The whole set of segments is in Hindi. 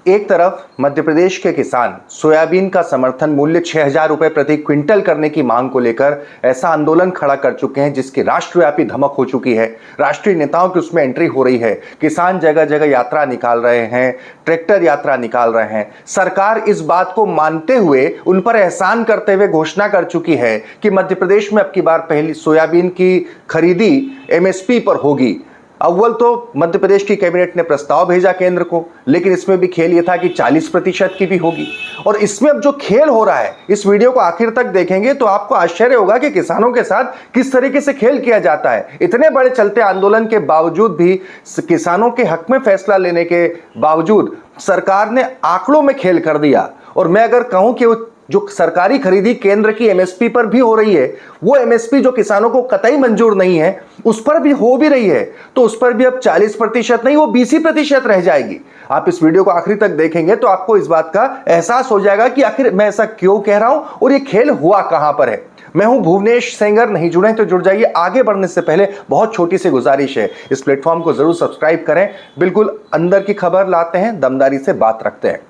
एक तरफ मध्य प्रदेश के किसान सोयाबीन का समर्थन मूल्य 6,000 रुपए प्रति क्विंटल करने की मांग को लेकर ऐसा आंदोलन खड़ा कर चुके हैं जिसकी राष्ट्रव्यापी धमक हो चुकी है। राष्ट्रीय नेताओं की उसमें एंट्री हो रही है। किसान जगह जगह यात्रा निकाल रहे हैं, ट्रैक्टर यात्रा निकाल रहे हैं। सरकार इस बात को मानते हुए, उन पर एहसान करते हुए घोषणा कर चुकी है कि मध्य प्रदेश में अब की बार पहली सोयाबीन की खरीदी एमएसपी पर होगी। अव्वल तो मध्य प्रदेश की कैबिनेट ने प्रस्ताव भेजा केंद्र को, लेकिन इसमें भी खेल यह था कि 40% की भी होगी। और इसमें अब जो खेल हो रहा है, इस वीडियो को आखिर तक देखेंगे तो आपको आश्चर्य होगा कि किसानों के साथ किस तरीके से खेल किया जाता है। इतने बड़े चलते आंदोलन के बावजूद भी, किसानों के हक में फैसला लेने के बावजूद सरकार ने आंकड़ों में खेल कर दिया। और मैं अगर कहूं कि जो सरकारी खरीदी केंद्र की एमएसपी पर भी हो रही है, वो एमएसपी जो किसानों को कतई मंजूर नहीं है, उस पर भी हो भी रही है, तो उस पर भी अब 40% नहीं, वो 20% रह जाएगी। आप इस वीडियो को आखिरी तक देखेंगे तो आपको इस बात का एहसास हो जाएगा कि आखिर मैं ऐसा क्यों कह रहा हूं और ये खेल हुआ कहां पर है। मैं हूं भुवनेश सेंगर, नहीं जुड़े तो जुड़ जाइए। आगे बढ़ने से पहले बहुत छोटी सी गुजारिश है, इस प्लेटफॉर्म को जरूर सब्सक्राइब करें। बिल्कुल अंदर की खबर लाते हैं, दमदारी से बात रखते हैं।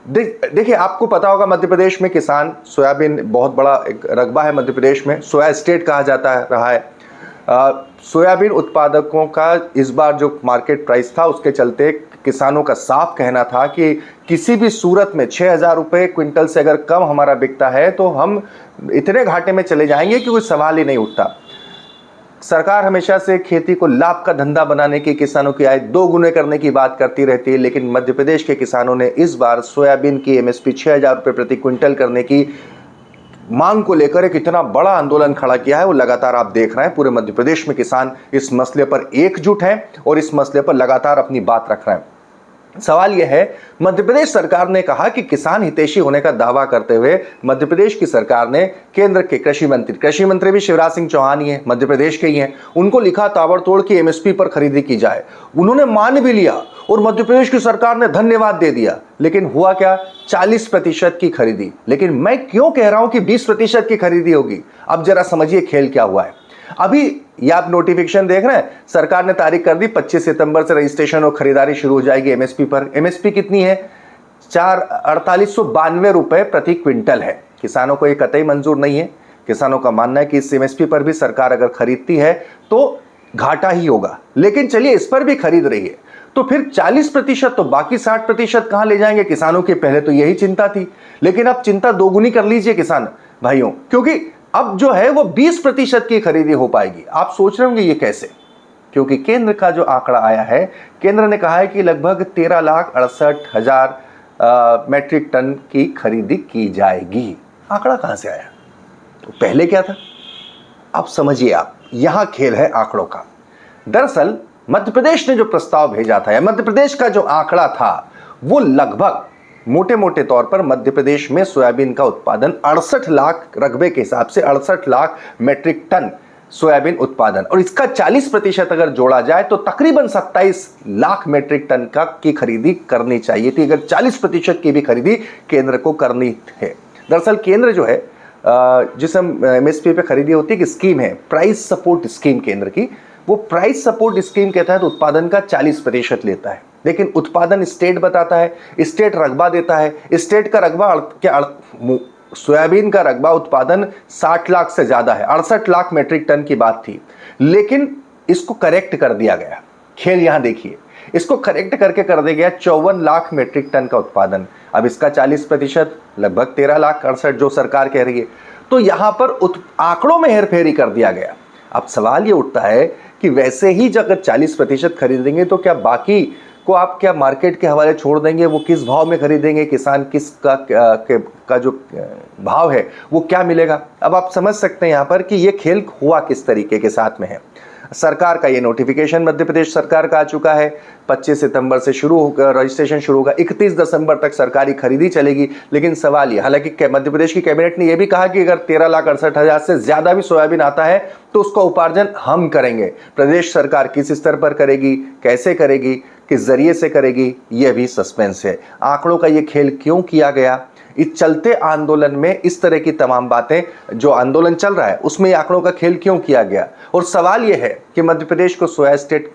देखिए, आपको पता होगा मध्य प्रदेश में किसान सोयाबीन बहुत बड़ा एक रकबा है। मध्य प्रदेश में सोया स्टेट कहा जाता है रहा है। सोयाबीन उत्पादकों का इस बार जो मार्केट प्राइस था, उसके चलते किसानों का साफ कहना था कि किसी भी सूरत में 6,000 रुपये क्विंटल से अगर कम हमारा बिकता है तो हम इतने घाटे में चले जाएंगे कि कोई सवाल ही नहीं उठता। सरकार हमेशा से खेती को लाभ का धंधा बनाने की, किसानों की आय दोगुने करने की बात करती रहती है, लेकिन मध्य प्रदेश के किसानों ने इस बार सोयाबीन की एमएसपी 6,000 रुपये प्रति क्विंटल करने की मांग को लेकर एक इतना बड़ा आंदोलन खड़ा किया है। वो लगातार आप देख रहे हैं, पूरे मध्य प्रदेश में किसान इस मसले पर एकजुट हैं और इस मसले पर लगातार अपनी बात रख रहे हैं। सवाल यह है, मध्य प्रदेश सरकार ने कहा कि किसान हितैषी होने का दावा करते हुए मध्य प्रदेश की सरकार ने केंद्र के कृषि मंत्री भी शिवराज सिंह चौहान ही हैं, मध्य प्रदेश के ही हैं, उनको लिखा ताबड़तोड़ की एमएसपी पर खरीदी की जाए। उन्होंने मान भी लिया और मध्य प्रदेश की सरकार ने धन्यवाद दे दिया। लेकिन हुआ क्या? 40% की खरीदी। लेकिन मैं क्यों कह रहा हूं कि 20% की खरीदी होगी? अब जरा समझिए खेल क्या हुआ है। अभी ये आप नोटिफिकेशन देख रहे हैं, सरकार ने तारीख कर दी, 25 सितंबर से रजिस्ट्रेशन और खरीदारी शुरू हो जाएगी एमएसपी पर। एमएसपी कितनी है? 4892 रुपए प्रति क्विंटल है। किसानों को ये कतई मंजूर नहीं है। किसानों का मानना है कि इस एमएसपी पर भी सरकार अगर खरीदती है तो घाटा ही होगा। लेकिन चलिए, इस पर भी खरीद रही है तो फिर 40%, तो बाकी 60% कहां ले जाएंगे किसानों की? पहले तो यही चिंता थी, लेकिन अब चिंता दोगुनी कर लीजिए किसान भाइयों, क्योंकि अब जो है वो 20% की खरीदी हो पाएगी। आप सोच रहे होंगे ये कैसे? क्योंकि केंद्र का जो आंकड़ा आया है, केंद्र ने कहा है कि लगभग 13,68,000 मैट्रिक टन की खरीदी की जाएगी। आंकड़ा कहां से आया? तो पहले क्या था? अब समझिए आप, यहां खेल है आंकड़ों का। दरअसल मध्य प्रदेश ने जो प्रस्ताव भेजा था, या मध्य प्रदेश का जो आंकड़ा था, वो लगभग मोटे मोटे तौर पर मध्य प्रदेश में सोयाबीन का उत्पादन 68 लाख, रकबे के हिसाब से 68 लाख मैट्रिक टन सोयाबीन उत्पादन, और इसका 40% अगर जोड़ा जाए तो तकरीबन 27 लाख मैट्रिक टन की खरीदी करनी चाहिए थी, अगर 40% की भी खरीदी केंद्र को करनी है। दरअसल केंद्र जो है, जिस एमएसपी पे खरीदी होती है, एक स्कीम है, प्राइस सपोर्ट स्कीम केंद्र की। वो प्राइस सपोर्ट स्कीम के तहत उत्पादन का 40% लेता है, लेकिन उत्पादन स्टेट बताता है, स्टेट रकबा देता है। स्टेट का रकबा सोयाबीन का रकबा उत्पादन 60 लाख से ज्यादा है, 68 लाख मैट्रिक टन की बात थी, लेकिन इसको करेक्ट कर दिया गया। खेल यहां देखिए, इसको करेक्ट करके कर दिया गया 54 लाख मैट्रिक टन का उत्पादन। अब इसका 40% लगभग 13,68,000 जो सरकार कह रही है, तो यहां पर आंकड़ों में हेरफेरी कर दिया गया। अब सवाल ये उठता है कि वैसे ही अगर 40% खरीदेंगे तो क्या बाकी को आप क्या मार्केट के हवाले छोड़ देंगे? वो किस भाव में खरीदेंगे? किसान का जो भाव है वो क्या मिलेगा? अब आप समझ सकते हैं यहाँ पर कि ये खेल हुआ किस तरीके के साथ में है। सरकार का ये नोटिफिकेशन मध्य प्रदेश सरकार का आ चुका है। 25 सितंबर से शुरू होकर रजिस्ट्रेशन शुरू होगा, 31 दिसंबर तक सरकारी खरीदी चलेगी। लेकिन सवाल ये, हालांकि मध्य प्रदेश की कैबिनेट ने यह भी कहा कि अगर 13,68,000 से ज्यादा भी सोयाबीन आता है तो उसका उपार्जन हम करेंगे। प्रदेश सरकार किस स्तर पर करेगी, कैसे करेगी, किस जरिए से करेगी, यह भी सस्पेंस है। आंकड़ों का ये खेल क्यों किया गया? इस चलते आंदोलन में इस तरह की तमाम बातें, जो आंदोलन चल रहा है उसमें आंकड़ों का खेल क्यों किया गया? और सवाल यह है कि मध्य प्रदेश को सोया स्टेट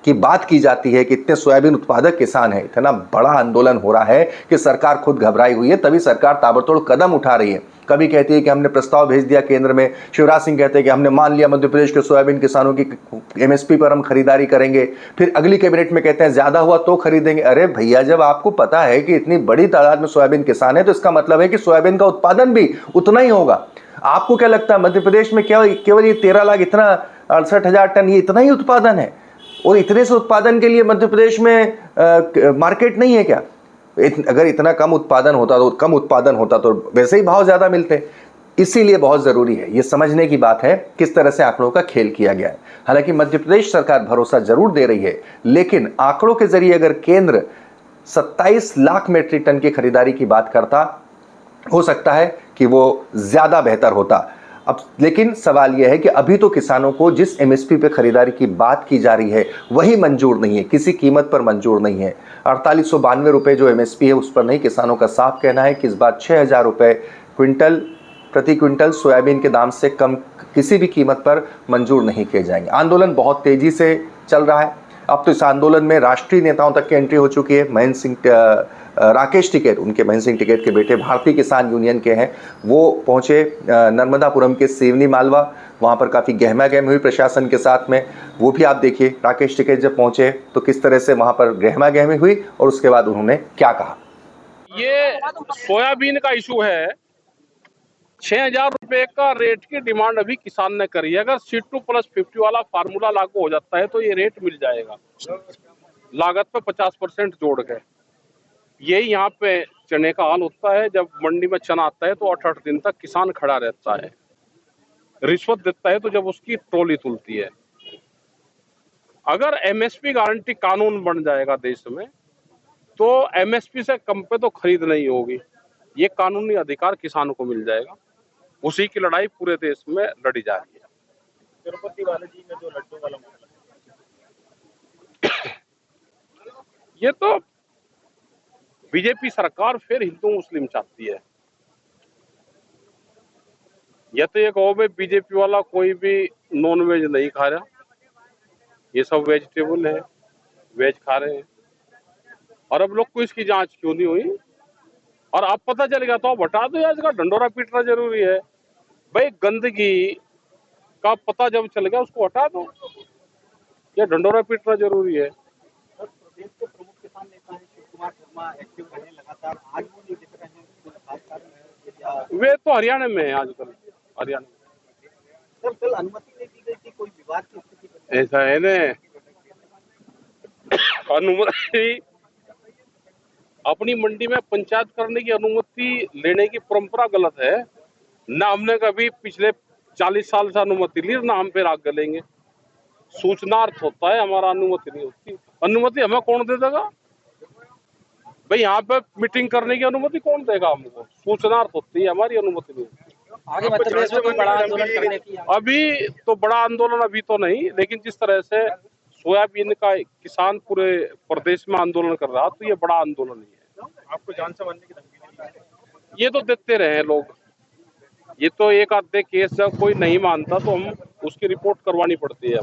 की बात की जाती है कि इतने सोयाबीन उत्पादक किसान हैं, इतना बड़ा आंदोलन हो रहा है कि सरकार खुद घबराई हुई है, तभी सरकार ताबड़तोड़ कदम उठा रही है। कभी कहती है कि हमने प्रस्ताव भेज दिया केंद्र में, शिवराज सिंह कहते हैं कि हमने मान लिया मध्य प्रदेश के सोयाबीन किसानों की एमएसपी पर हम खरीदारी करेंगे, फिर अगली कैबिनेट में कहते हैं ज्यादा हुआ तो खरीदेंगे। अरे भैया, जब आपको पता है कि इतनी बड़ी तादाद में सोयाबीन किसान है तो इसका मतलब है कि सोयाबीन का उत्पादन भी उतना ही होगा। आपको क्या लगता है मध्य प्रदेश में केवल ये 13 लाख, इतना 68,000 टन, ये इतना ही उत्पादन है? और इतने से उत्पादन के लिए मध्य प्रदेश में मार्केट नहीं है क्या? अगर इतना कम उत्पादन होता तो वैसे ही भाव ज्यादा मिलते। इसीलिए बहुत जरूरी है, यह समझने की बात है किस तरह से आंकड़ों का खेल किया गया है। हालांकि मध्य प्रदेश सरकार भरोसा जरूर दे रही है, लेकिन आंकड़ों के जरिए अगर केंद्र 27 लाख मीट्रिक टन की खरीदारी की बात करता, हो सकता है कि वो ज्यादा बेहतर होता। अब लेकिन सवाल यह है कि अभी तो किसानों को जिस एमएसपी पे खरीदारी की बात की जा रही है वही मंजूर नहीं है, किसी कीमत पर मंजूर नहीं है। 4892 रुपए जो एमएसपी है उस पर नहीं। किसानों का साफ कहना है कि इस बार 6000 रुपए प्रति क्विंटल सोयाबीन के दाम से कम किसी भी कीमत पर मंजूर नहीं किए जाएंगे। आंदोलन बहुत तेजी से चल रहा है। अब तो इस आंदोलन में राष्ट्रीय नेताओं तक की एंट्री हो चुकी है। राकेश टिकैत, उनके महेंद्र सिंह टिकैत के बेटे, भारतीय किसान यूनियन के हैं, वो पहुंचे नर्मदापुरम के सिवनी मालवा। वहां पर काफी गहमा गहमी हुई प्रशासन के साथ में। वो भी आप देखिए, राकेश टिकैत जब पहुंचे तो किस तरह से वहां पर गहमा गहमी हुई और उसके बाद उन्होंने क्या कहा। ये सोयाबीन का इशू है। 6000 रुपए का रेट की डिमांड अभी किसान ने करी है। अगर C2+50 वाला फार्मूला लागू हो जाता है तो ये रेट मिल जाएगा, लागत पे 50% जोड़ के। यही यहाँ पे चने का हाल होता है। जब मंडी में चना आता है तो 8-8 दिन तक किसान खड़ा रहता है, रिश्वत देता है तो जब उसकी ट्रॉली तुलती है। अगर एमएसपी गारंटी कानून बन जाएगा देश में तो एमएसपी से कम पे तो खरीद नहीं होगी। ये कानूनी अधिकार किसानों को मिल जाएगा। उसी की लड़ाई पूरे देश में लड़ी जा रही है। तिरुपति बालाजी में जो लड्डू वाला मामला, ये तो बीजेपी सरकार फिर हिंदू मुस्लिम चाहती है। यह तो ये कहो भाई बीजेपी वाला कोई भी नॉन वेज नहीं खा रहा, ये सब वेजिटेबल है, वेज खा रहे हैं। और अब लोग को इसकी जांच क्यों नहीं हुई? और अब पता चल गया तो आप हटा दो यार, इसका ढंडोरा पीटना जरूरी है। भाई गंदगी का पता जब चल गया उसको हटा दो, या ढंडोरा पीटना जरूरी है। प्रदेश के प्रमुख किसान नेता हैं शिव कुमार शर्मा एक्टिव रहे लगातार, आज वो नहीं दिख रहे हैं, कोई खास कारण है? वे तो हरियाणा में है आजकल, हरियाणा में। सर कल अनुमति नहीं दी गई थी, कोई विवाद की स्थिति ऐसा है न, अनुमति अपनी मंडी में पंचायत करने की अनुमति लेने की परंपरा गलत है। ना हमने कभी पिछले 40 साल से अनुमति ली, ना हम पे राग गलेंगे। सूचनार्थ होता है, हमारा अनुमति नहीं होती। अनुमति हमें कौन दे देगा भाई? यहाँ पे मीटिंग करने की अनुमति कौन देगा हमको? सूचनार्थ होती है, हमारी अनुमति नहीं होती। आगे मध्य प्रदेश में कोई बड़ा आंदोलन करने की अभी तो बड़ा आंदोलन अभी तो नहीं, लेकिन जिस तरह से सोयाबीन का किसान पूरे प्रदेश में आंदोलन कर रहा तो ये बड़ा आंदोलन ही है। आपको जान से मारने की धमकी ये तो देते रहे लोग। ये तो एक आधे केस जब कोई नहीं मानता तो हम उसकी रिपोर्ट करवानी पड़ती है।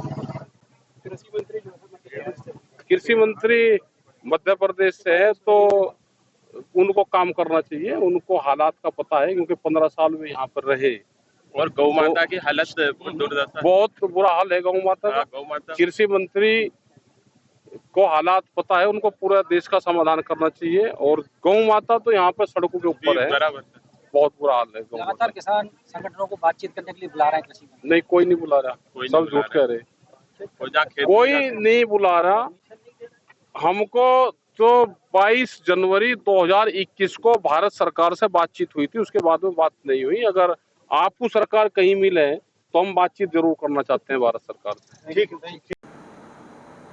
कृषि मंत्री मध्य प्रदेश से है तो उनको काम करना चाहिए, उनको हालात का पता है क्योंकि 15 साल में यहाँ पर रहे। और गौ माता की हालत दुर्दशा, बहुत बुरा हाल है गौ माता का। गौ माता कृषि मंत्री को हालात पता है, उनको पूरा देश का समाधान करना चाहिए। और गौ माता तो यहाँ पर सड़कों के ऊपर है, बराबर। बहुत बुरा हाल है गौ माता। लगातार किसान संगठनों को बातचीत करने के लिए बुला रहे हैं कृषि मंत्री। नहीं, कोई नहीं बुला रहा, सब झूठ कह रहे। कोई नहीं बुला रहा हमको। तो 22 जनवरी 2021 को भारत सरकार से बातचीत हुई थी, उसके बाद में बात नहीं हुई। अगर आपको सरकार कहीं मिले तो हम बातचीत जरूर करना चाहते हैं भारत सरकार से। ठीक।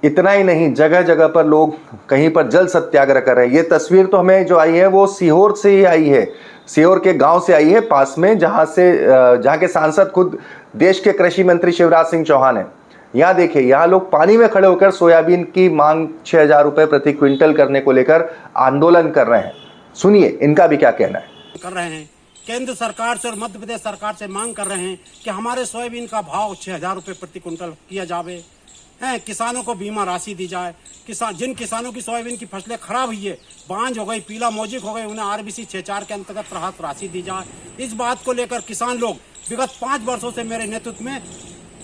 इतना ही नहीं, जगह जगह पर लोग कहीं पर जल सत्याग्रह कर रहे हैं। ये तस्वीर तो हमें जो आई है वो सीहोर से ही आई है, सीहोर के गांव से आई है पास में, जहां के सांसद खुद देश के कृषि मंत्री शिवराज सिंह चौहान है। यहाँ देखिए, यहाँ लोग पानी में खड़े होकर सोयाबीन की मांग 6000 रुपए प्रति क्विंटल करने को लेकर आंदोलन कर रहे हैं। सुनिए इनका भी क्या कहना है। कर रहे हैं केंद्र सरकार से और मध्य प्रदेश सरकार से मांग कर रहे हैं कि हमारे सोयाबीन का भाव 6000 रुपए प्रति क्विंटल किया जावे। हैं, किसानों को बीमा राशि दी जाए। जिन किसानों की सोयाबीन की फसलें खराब हुई है, बांझ हो गई, पीला मोजिक हो गई, उन्हें RBC 64 के अंतर्गत राहत राशि दी जाए। इस बात को लेकर किसान लोग विगत 5 वर्षों से मेरे नेतृत्व में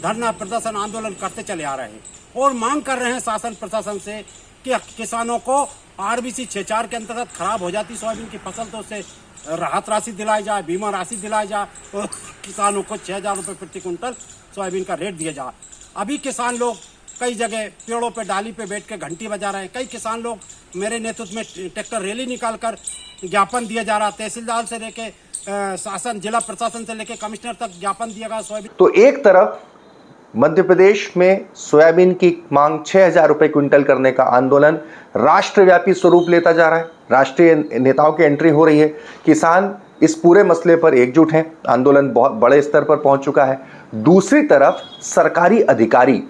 धरना प्रदर्शन आंदोलन करते चले आ रहे हैं और मांग कर रहे हैं शासन प्रशासन से कि किसानों को RBC 64 के अंतर्गत खराब हो जाती सोयाबीन की फसल तो उससे राहत राशि दिलाई जाए, बीमा राशि दिलाई जाए और किसानों को 6,000 रुपये प्रति क्विंटल सोयाबीन का रेट दिया जाए। अभी किसान लोग कई जगह पेड़ों पे डाली पे बैठ के घंटी बजा रहे हैं। कई किसान लोग मेरे नेतृत्व में ट्रैक्टर रैली निकालकर ज्ञापन दिया जा रहा, तहसीलदार से लेके शासन, जिला प्रशासन से लेके कमिश्नर तक ज्ञापन दिया गया सोयाबीन। तो एक तरफ मध्य प्रदेश में सोयाबीन की मांग 6,000 रुपए क्विंटल करने का आंदोलन राष्ट्रव्यापी स्वरूप लेता जा रहा है, राष्ट्रीय नेताओं की एंट्री हो रही है, किसान इस पूरे मसले पर एकजुट हैं, आंदोलन बहुत बड़े स्तर पर पहुंच चुका है। दूसरी तरफ सरकारी अधिकारी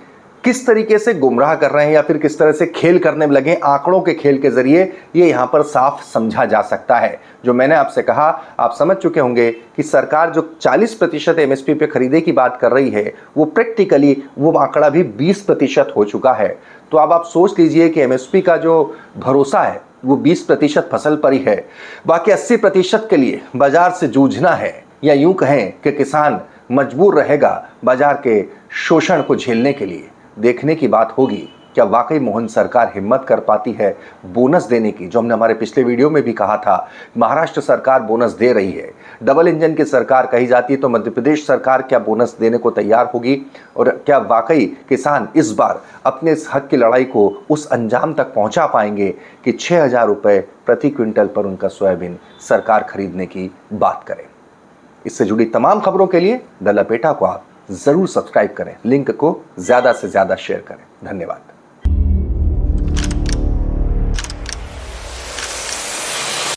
किस तरीके से गुमराह कर रहे हैं या फिर किस तरह से खेल करने में लगे, आंकड़ों के खेल के जरिए ये यहाँ पर साफ समझा जा सकता है। जो मैंने आपसे कहा, आप समझ चुके होंगे कि सरकार जो 40% MSP पे खरीदे की बात कर रही है, वो प्रैक्टिकली वो आंकड़ा भी 20% हो चुका है। तो अब आप सोच लीजिए कि MSP का जो भरोसा है वो 20% फसल पर ही है, बाकी 80% के लिए बाजार से जूझना है, या यूं कहें कि किसान मजबूर रहेगा बाजार के शोषण को झेलने के लिए। देखने की बात होगी क्या वाकई मोहन सरकार हिम्मत कर पाती है बोनस देने की, जो हमने हमारे पिछले वीडियो में भी कहा था। महाराष्ट्र सरकार बोनस दे रही है, डबल इंजन की सरकार कही जाती है, तो मध्य प्रदेश सरकार क्या बोनस देने को तैयार होगी? और क्या वाकई किसान इस बार अपने इस हक की लड़ाई को उस अंजाम तक पहुंचा पाएंगे कि 6,000 रुपये प्रति क्विंटल पर उनका सोयाबीन सरकार खरीदने की बात करे? इससे जुड़ी तमाम खबरों के लिए द लपेटा को आप जरूर सब्सक्राइब करें, लिंक को ज्यादा से ज्यादा शेयर करें। धन्यवाद।